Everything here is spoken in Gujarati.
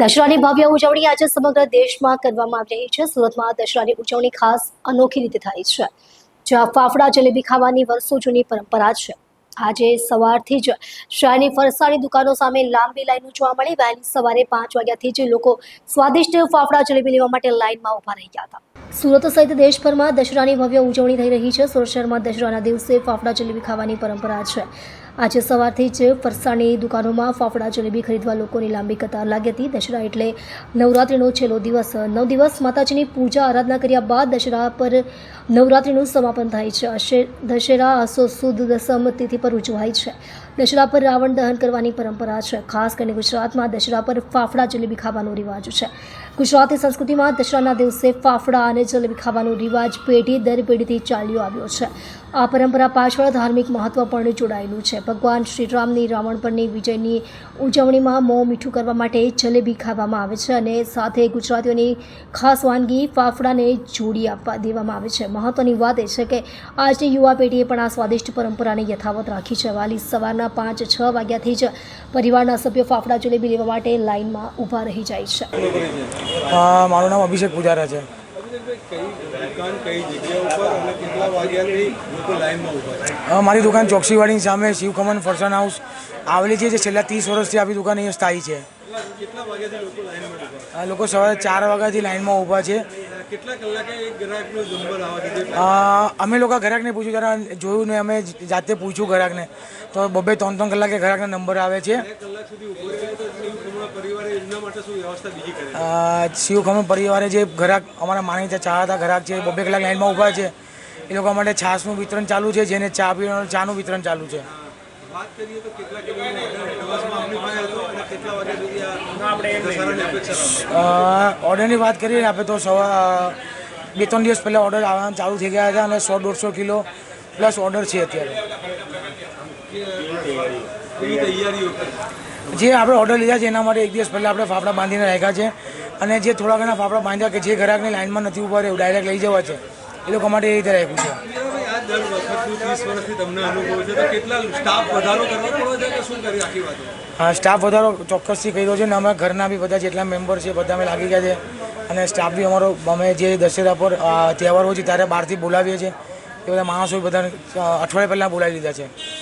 દશેરાની ભવ્ય ઉજવણી આજે સમગ્ર દેશમાં કરવામાં આવી રહી છે। સુરતમાં દશેરાની ઉજવણી ખાસ અનોખી રીતે થાય છે, જ્યાં ફાફડા જલેબી ખાવાની વર્ષો જૂની પરંપરા છે। આજે સવારથી જ શહેરની ફરસાણની દુકાનો સામે લાંબી લાઈનો જોવા મળી। વહેલી સવારે 5 વાગ્યાથી જ લોકો સ્વાદિષ્ટ ફાફડા જલેબી લેવા માટે લાઈનમાં ઊભા રહી ગયા હતા। સુરત સહિત દેશભરમાં દશેરાની ભવ્ય ઉજવણી થઈ રહી છે। સુરત શહેરમાં દશેરાના દિવસે ફાફડા જલેબી ખાવાની પરંપરા છે। આજે સવારથી જ ફરસાણની દુકાનોમાં ફાફડા જલેબી ખરીદવા લોકોની લાંબી કતાર લાગી હતી। દશેરા એટલે નવરાત્રિનો છેલ્લો દિવસ। 9 દિવસ માતાજીની પૂજા આરાધના કર્યા બાદ દશેરા પર નવરાત્રિનું સમાપન થાય છે। દશેરા આસો સુદ દસમ તિથિ પર ઉજવાય છે। દશેરા પર રાવણ દહન કરવાની પરંપરા છે। ખાસ કરીને ગુજરાતમાં દશેરા પર ફાફડા જલેબી ખાવાનો રિવાજ છે। ગુજરાતી સંસ્કૃતિમાં દશેરાના દિવસે ફાફડા અને જલેબી ખાવાનો રિવાજ પેઢી દર પેઢીથી ચાલ્યો આવ્યો છે। આ પરંપરા પાછળ ધાર્મિક મહત્વ પણ જોડાયેલું છે। ભગવાન શ્રીરામની રાવણ પરની વિજયની ઉજવણીમાં મોં મીઠું કરવા માટે જલેબી ખાવામાં આવે છે અને સાથે ગુજરાતીઓની ખાસ વાનગી ફાફડાને જોડી આપવા દેવામાં આવે છે। મહત્વની વાત એ છે કે આજની યુવા પેઢીએ પણ આ સ્વાદિષ્ટ પરંપરાને યથાવત રાખી છે। વહેલી સવારના 5-6 વાગ્યાથી જ પરિવારના સભ્યો ફાફડા જલેબી લેવા માટે લાઇનમાં ઊભા રહી જાય છે। મારું નામ અભિષેક પૂજારા છે। મારી દુકાન ચોકસીવાડીની સામે શિવ ખમન ફરસાણ હાઉસ આવેલી છે, જે છેલ્લા 30 વર્ષથી આપણી દુકાન અહીંયા સ્થાયી છે। લોકો સવારે 4 વાગ્યાથી લાઈનમાં ઊભા છે। અમે લોકો ગ્રાહકને પૂછ્યું, ત્યારે જોયું ને અમે જાતે પૂછ્યું ગ્રાહકને, તો 2-3 કલાકે ગ્રાહકના નંબર આવે છે। શિવ ખમણ પરિવારે જે ગ્રાહક અમારા માનીતા ચાહતા ગ્રાહક છે, 2 કલાક લાઈનમાં ઊભા છે, એ લોકો માટે છાશનું વિતરણ ચાલુ છે, જેને ચા પીવાનું ચાનું વિતરણ ચાલુ છે। ઓર્ડરની વાત કરીએ આપણે તો 2-3 દિવસ પહેલાં ઓર્ડર આવવાનું ચાલુ થઈ ગયા હતા અને 100-150 કિલો પ્લસ ઓર્ડર છે અત્યારે। જે આપણે ઓર્ડર લીધા છે એના માટે 1 દિવસ પહેલાં આપણે ફાફડા બાંધીને રાખ્યા છે, અને જે થોડા ઘણા ફાફડા બાંધ્યા કે જે ગ્રાહકની લાઈનમાં નથી ઊભા રહેવું, ડાયરેક્ટ લઈ જવા છે, એ લોકો માટે એ રીતે રાખ્યું છે। હા, સ્ટાફ વધારો ચોક્કસથી કર્યો છે, ને અમે ઘરના બી બધા જેટલા મેમ્બર છે બધા અમે લાગી ગયા છે, અને સ્ટાફ બી અમારો અમે જે દશેરા પર તહેવાર હોય છે ત્યારે બહારથી બોલાવીએ છીએ, એ બધા માણસો બધાને અઠવાડિયા પહેલાં બોલાવી લીધા છે।